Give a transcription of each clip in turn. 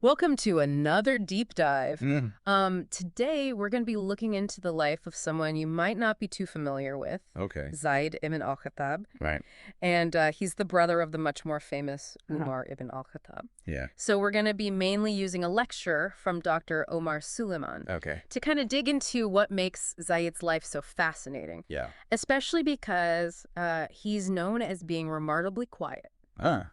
Welcome to another deep dive. Mm. Today we're going to be looking into the life of someone you might not be too familiar with, Okay. Zayd ibn al-Khattab, Right. and he's the brother of the much more famous Uh-huh. Umar ibn al-Khattab. Yeah. So we're going to be mainly using a lecture from Dr. Omar Suleiman Okay. to kind of dig into what makes Zayd's life so fascinating, Yeah. especially because he's known as being remarkably quiet.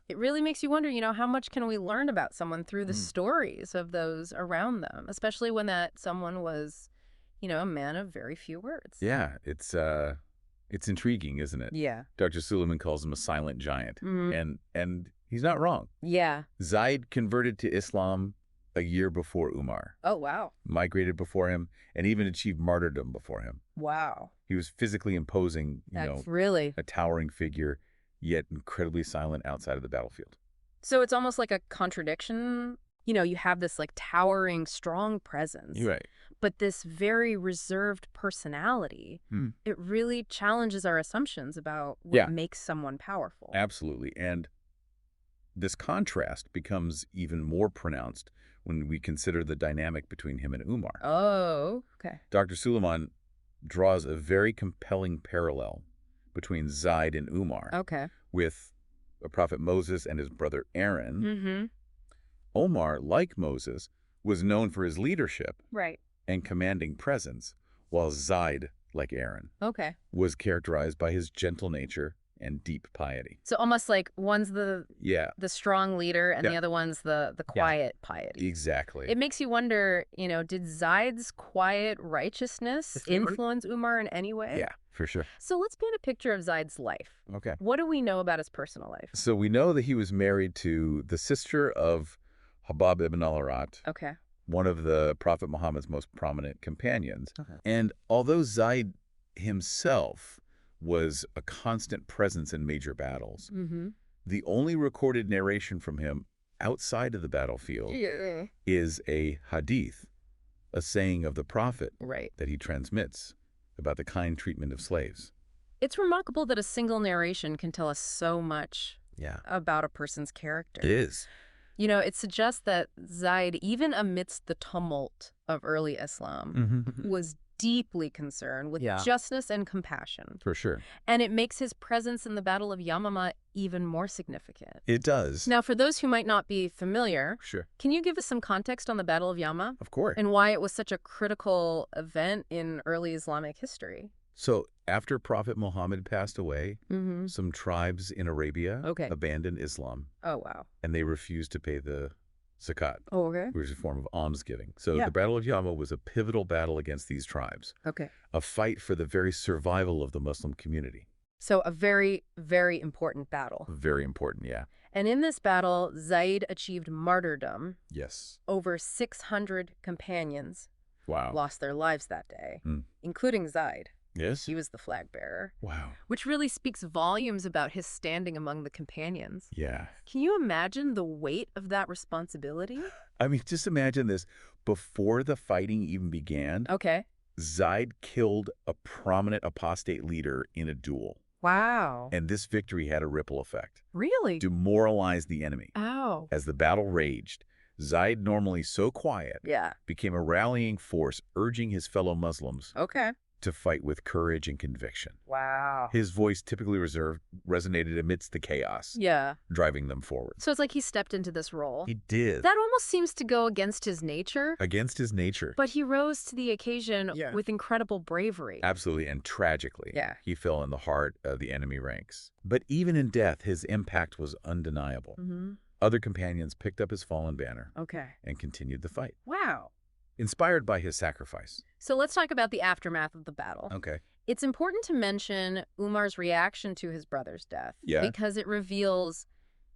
It really makes you wonder, how much can we learn about someone through the Mm. stories of those around them, especially when that someone was, a man of very few words. Yeah. It's intriguing, isn't it? Yeah. Dr. Suleiman calls him a silent giant, Mm. and he's not wrong. Yeah. Zayd converted to Islam a year before Umar, Oh, wow. migrated before him, and even achieved martyrdom before him. Wow. He was physically imposing, That's really. a towering figure, yet incredibly silent outside of the battlefield. So it's almost like a contradiction. You have this like towering, strong presence, You're right. but this very reserved personality. Hmm. It really challenges our assumptions about what Yeah. makes someone powerful. Absolutely. And this contrast becomes even more pronounced when we consider the dynamic between him and Umar. Oh, okay. Dr. Suleiman draws a very compelling parallel between Zayd and Umar Okay. with the prophet Moses and his brother Aaron. Mm-hmm. Omar, like Moses, was known for his leadership Right. and commanding presence, while Zayd, like Aaron, Okay. was characterized by his gentle nature and deep piety. So almost like one's Yeah, the strong leader and Yeah. the other one's the quiet piety. exactly. It makes you wonder, did Zayd's quiet righteousness influence Umar in any way? Yeah, for sure. So let's paint a picture of Zayd's life. Okay. What do we know about his personal life? So we know that he was married to the sister of Habab ibn al-Arat, Okay. one of the Prophet Muhammad's most prominent companions. Okay. And although Zayd himself was a constant presence in major battles, Mm-hmm. the only recorded narration from him outside of the battlefield Yeah. is a hadith, a saying of the Prophet Right. that he transmits about the kind treatment of slaves. It's remarkable that a single narration can tell us so much Yeah. about a person's character. It is. It suggests that Zayd, even amidst the tumult of early Islam, was deeply concerned with Yeah. justness and compassion. For sure. And it makes his presence in the Battle of Yamama even more significant. It does. Now, for those who might not be familiar, Sure. can you give us some context on the Battle of Yamama Of course. and why it was such a critical event in early Islamic history? So after Prophet Muhammad passed away, Mm-hmm. some tribes in Arabia Okay. abandoned Islam, Oh, wow. and they refused to pay the zakat, Oh, okay. which is a form of almsgiving. So Yeah. the Battle of Yama was a pivotal battle against these tribes, Okay. a fight for the very survival of the Muslim community. So a very, very important battle. Very important, yeah. And in this battle, Zayd achieved martyrdom. Yes. Over 600 companions Wow. lost their lives that day, Hmm. including Zayd. Yes? He was the flag bearer, Wow. which really speaks volumes about his standing among the companions. Yeah. Can you imagine the weight of that responsibility? I mean, just imagine this. Before the fighting even began, Okay. Zayd killed a prominent apostate leader in a duel. Wow. And this victory had a ripple effect, Really? demoralized the enemy. Ow. As the battle raged, Zayd, normally so quiet, Yeah. became a rallying force, urging his fellow Muslims Okay. to fight with courage and conviction. Wow. His voice, typically reserved, resonated amidst the chaos, Yeah. driving them forward. So it's like he stepped into this role. He did. That almost seems to go against his nature, Against his nature. but he rose to the occasion Yeah. with incredible bravery. Absolutely, and tragically, Yeah. he fell in the heart of the enemy ranks. But even in death, his impact was undeniable. Mm-hmm. Other companions picked up his fallen banner Okay. and continued the fight, Wow. inspired by his sacrifice. So let's talk about the aftermath of the battle. Okay. It's important to mention Umar's reaction to his brother's death Yeah. because it reveals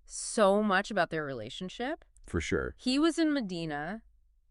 so much about their relationship. For sure. He was in Medina,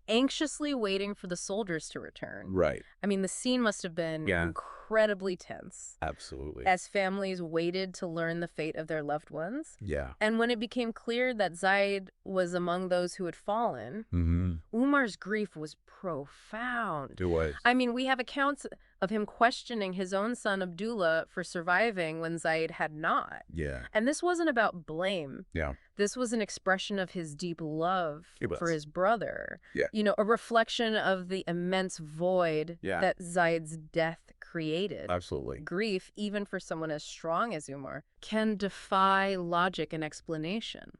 anxiously waiting for the soldiers to return. Right. I mean, the scene must have been Yeah. incredibly tense Absolutely. as families waited to learn the fate of their loved ones. Yeah. And when it became clear that Zayd was among those who had fallen, Mm-hmm. Umar's grief was profound. It was. I mean, we have accounts of him questioning his own son Abdullah for surviving when Zayd had not. Yeah. And this wasn't about blame. Yeah. This was an expression of his deep love for his brother. Yeah. You know, a reflection of the immense void that Zayd's death created. Absolutely. Grief, even for someone as strong as Umar, can defy logic and explanation.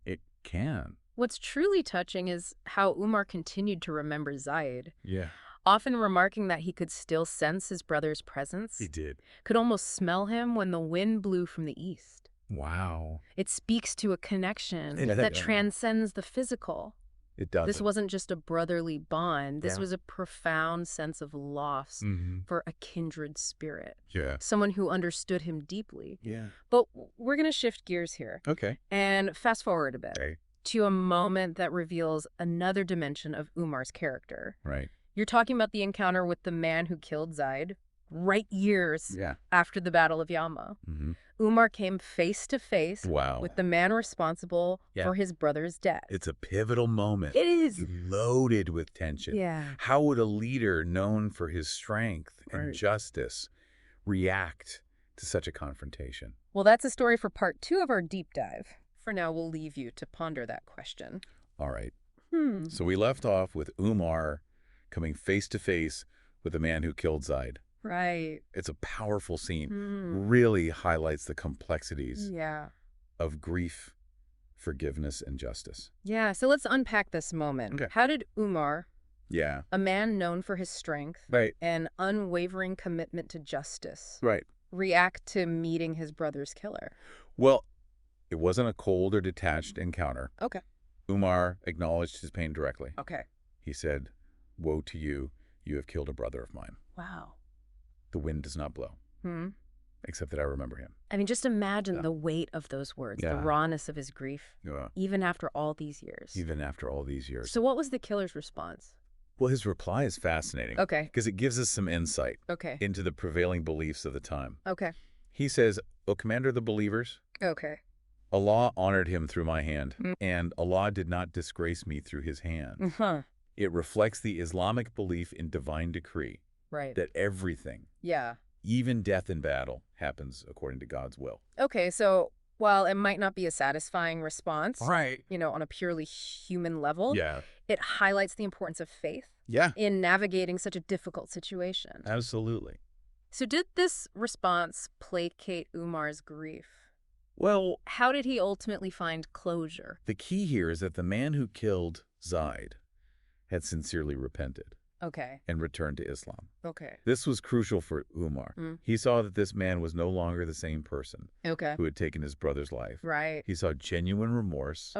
It can. What's truly touching is how Umar continued to remember Zayd. Yeah. Often remarking that he could still sense his brother's presence. He did. Could almost smell him when the wind blew from the east. Wow. It speaks to a connection that transcends the physical. It does. This wasn't just a brotherly bond. This was a profound sense of loss for a kindred spirit. Yeah. Someone who understood him deeply. Yeah. But we're going to shift gears here. Okay. And fast forward a bit. Okay. To a moment that reveals another dimension of Umar's character. Right. You're talking about the encounter with the man who killed Zayd, right years after the Battle of Yama. Umar came face to face with the man responsible for his brother's death. It's a pivotal moment. It is. Loaded with tension. Yeah. How would a leader known for his strength and justice react to such a confrontation? Well, that's a story for part 2 of our deep dive. For now, we'll leave you to ponder that question. All right. So we left off with Umar coming face to face with the man who killed Zayd. Right. It's a powerful scene. Really highlights the complexities of grief, forgiveness, and justice. Yeah, so let's unpack this moment. Okay. How did Umar, a man known for his strength and unwavering commitment to justice, react to meeting his brother's killer? Well, it wasn't a cold or detached encounter. Okay. Umar acknowledged his pain directly. Okay. He said, "Woe to you, you have killed a brother of mine. Wow. The wind does not blow, except that I remember him." I mean, just imagine the weight of those words, the rawness of his grief, even after all these years. Even after all these years. So what was the killer's response? Well, his reply is fascinating. Okay. Because it gives us some insight into the prevailing beliefs of the time. Okay. He says, "O commander of the believers, okay. Allah honored him through my hand, and Allah did not disgrace me through his hand." It reflects the Islamic belief in divine decree. Right. That everything, even death in battle, happens according to God's will. Okay, so while it might not be a satisfying response, you know, on a purely human level, it highlights the importance of faith in navigating such a difficult situation. Absolutely. So did this response placate Umar's grief? Well, how did he ultimately find closure? The key here is that the man who killed Zayd had sincerely repented. Okay. And returned to Islam. Okay. This was crucial for Umar. He saw that this man was no longer the same person who had taken his brother's life. Right. He saw genuine remorse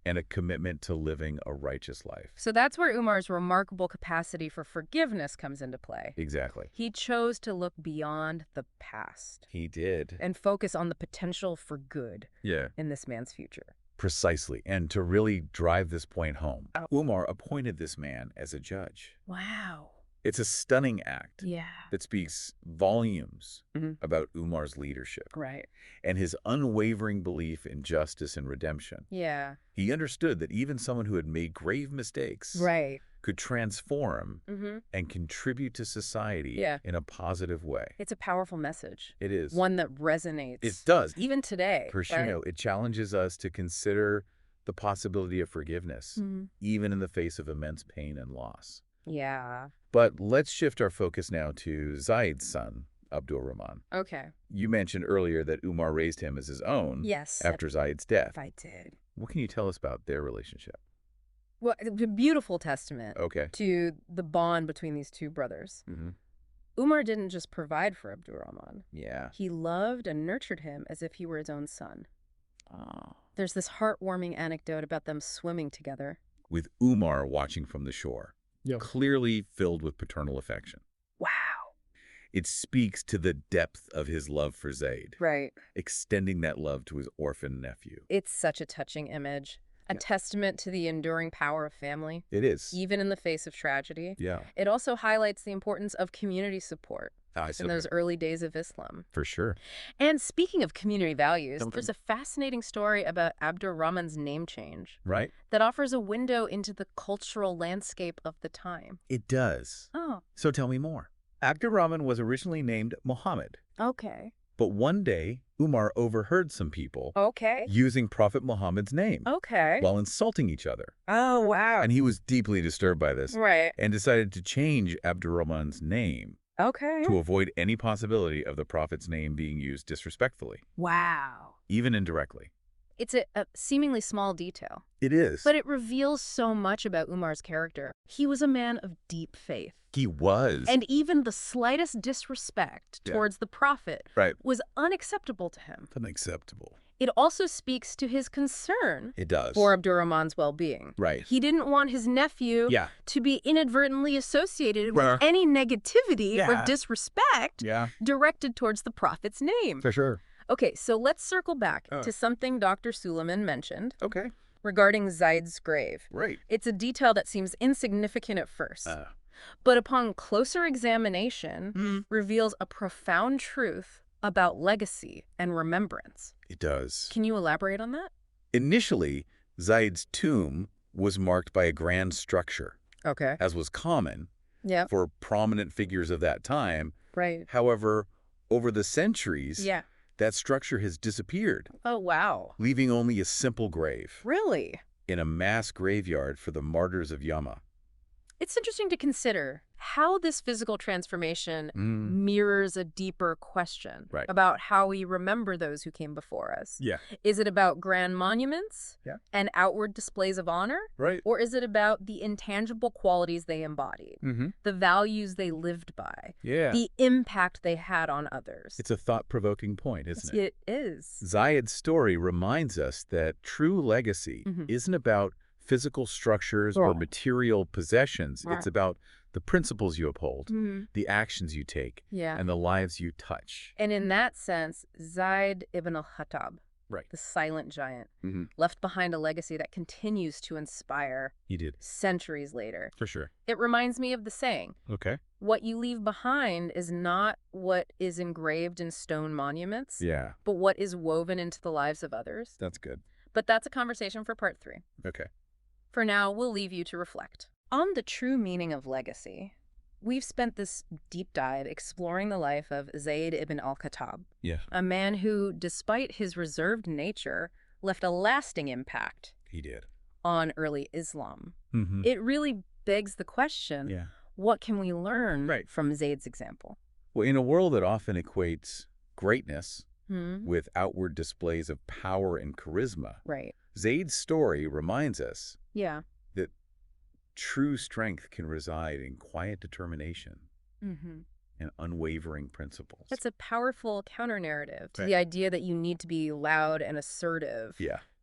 and a commitment to living a righteous life. So that's where Umar's remarkable capacity for forgiveness comes into play. Exactly. He chose to look beyond the past. He did. And focus on the potential for good in this man's future. Precisely. And to really drive this point home, Umar appointed this man as a judge. Wow. It's a stunning act that speaks volumes about Umar's leadership. Right. And his unwavering belief in justice and redemption. Yeah. He understood that even someone who had made grave mistakes could transform and contribute to society in a positive way. It's a powerful message. It is. One that resonates. It does. Even today. For sure. Right? It challenges us to consider the possibility of forgiveness, even in the face of immense pain and loss. Yeah. But let's shift our focus now to Zayd's son, Abdul Rahman. Okay. You mentioned earlier that Umar raised him as his own after Zayd's death. I did. What can you tell us about their relationship? Well, it's a beautiful testament to the bond between these two brothers. Umar didn't just provide for Abdul Rahman. Yeah. He loved and nurtured him as if he were his own son. Oh. There's this heartwarming anecdote about them swimming together. With Umar watching from the shore. Clearly filled with paternal affection. Wow. It speaks to the depth of his love for Zayd. Right. Extending that love to his orphan nephew. It's such a touching image. A testament to the enduring power of family. It is. Even in the face of tragedy. Yeah. It also highlights the importance of community support in those early days of Islam. For sure. And speaking of community values, there's a fascinating story about Abdur Rahman's name change. Right. That offers a window into the cultural landscape of the time. It does. Oh. So tell me more. Abdurrahman was originally named Muhammad. Okay. But one day, Umar overheard some people Okay. using Prophet Muhammad's name Okay. while insulting each other. Oh, wow. And he was deeply disturbed by this. Right. And decided to change Abdurrahman's name Okay. to avoid any possibility of the Prophet's name being used disrespectfully. Wow. Even indirectly. It's a seemingly small detail. It is. But it reveals so much about Umar's character. He was a man of deep faith. He was. And even the slightest disrespect towards the Prophet was unacceptable to him. Unacceptable. It also speaks to his concern It does. for Abdurrahman's well-being. Right. He didn't want his nephew to be inadvertently associated with any negativity or disrespect directed towards the Prophet's name. For sure. Okay, so let's circle back to something Dr. Suleiman mentioned. Okay. Regarding Zayd's grave. Right. It's a detail that seems insignificant at first, but upon closer examination, reveals a profound truth about legacy and remembrance. It does. Can you elaborate on that? Initially, Zayd's tomb was marked by a grand structure, as was common for prominent figures of that time. Right. However, over the centuries, that structure has disappeared. Oh, wow. Leaving only a simple grave. Really? In a mass graveyard for the martyrs of Yama. It's interesting to consider how this physical transformation mirrors a deeper question about how we remember those who came before us. Yeah. Is it about grand monuments and outward displays of honor? Right. Or is it about the intangible qualities they embodied, the values they lived by, the impact they had on others? It's a thought-provoking point, isn't it? It is. Zayd's story reminds us that true legacy isn't about physical structures or material possessions. It's about the principles you uphold, the actions you take, and the lives you touch. And in that sense, Zayd ibn al-Khattab, the silent giant, left behind a legacy that continues to inspire He did. centuries later. For sure. It reminds me of the saying, Okay. what you leave behind is not what is engraved in stone monuments, but what is woven into the lives of others. That's good. But that's a conversation for part 3. Okay. For now, we'll leave you to reflect. On the true meaning of legacy, we've spent this deep dive exploring the life of Zayd ibn al-Khattab, a man who, despite his reserved nature, left a lasting impact He did. on early Islam. It really begs the question, what can we learn from Zayd's example? Well, in a world that often equates greatness with outward displays of power and charisma, Zayd's story reminds us that true strength can reside in quiet determination and unwavering principles. That's a powerful counter-narrative to the idea that you need to be loud and assertive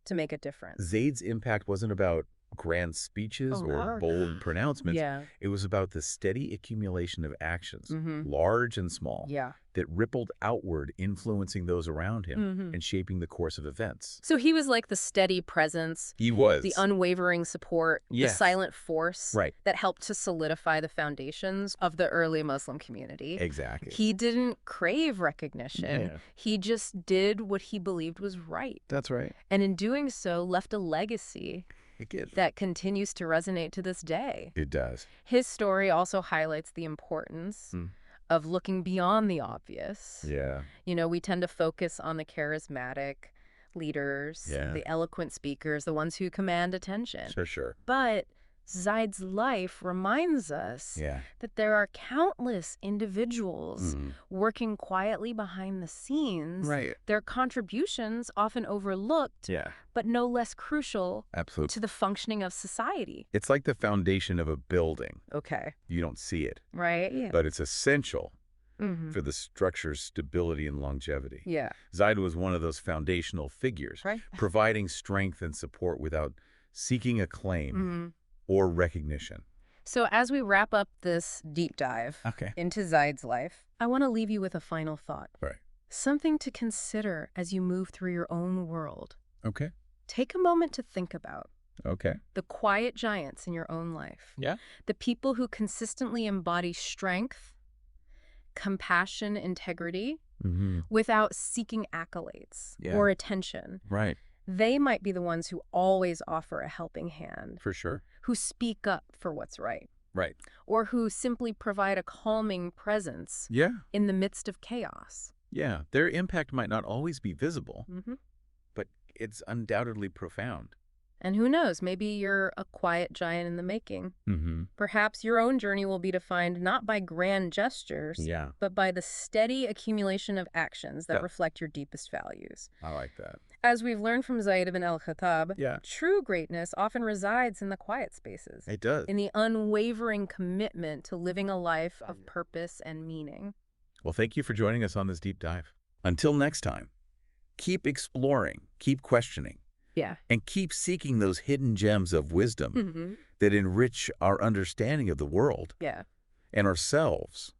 to make a difference. Zayd's impact wasn't about grand speeches or bold pronouncements. It was about the steady accumulation of actions, large and small, that rippled outward, influencing those around him and shaping the course of events. So he was like the steady presence. He was. The unwavering support, the silent force that helped to solidify the foundations of the early Muslim community. Exactly. He didn't crave recognition. He just did what he believed was right. That's right. And in doing so, left a legacy that continues to resonate to this day. It does. His story also highlights the importance of looking beyond the obvious. You know, we tend to focus on the charismatic leaders, the eloquent speakers, the ones who command attention. For sure. But Zayd's life reminds us that there are countless individuals working quietly behind the scenes. Their contributions often overlooked, but no less crucial to the functioning of society. It's like the foundation of a building. Okay. You don't see it. Right. But it's essential for the structure's stability and longevity. Zayd was one of those foundational figures, providing strength and support without seeking acclaim or recognition. So as we wrap up this deep dive into Zayd's life, I want to leave you with a final thought. Something to consider as you move through your own world. Take a moment to think about the quiet giants in your own life. The people who consistently embody strength, compassion, integrity, without seeking accolades or attention. They might be the ones who always offer a helping hand. For sure. Who speak up for what's right. Right. Or who simply provide a calming presence in the midst of chaos. Yeah, their impact might not always be visible, but it's undoubtedly profound. And who knows, maybe you're a quiet giant in the making. Perhaps your own journey will be defined not by grand gestures, but by the steady accumulation of actions that reflect your deepest values. I like that. As we've learned from Zayd ibn al-Khattab, true greatness often resides in the quiet spaces. It does. In the unwavering commitment to living a life of purpose and meaning. Well, thank you for joining us on this deep dive. Until next time, keep exploring, keep questioning. And keep seeking those hidden gems of wisdom that enrich our understanding of the world and ourselves.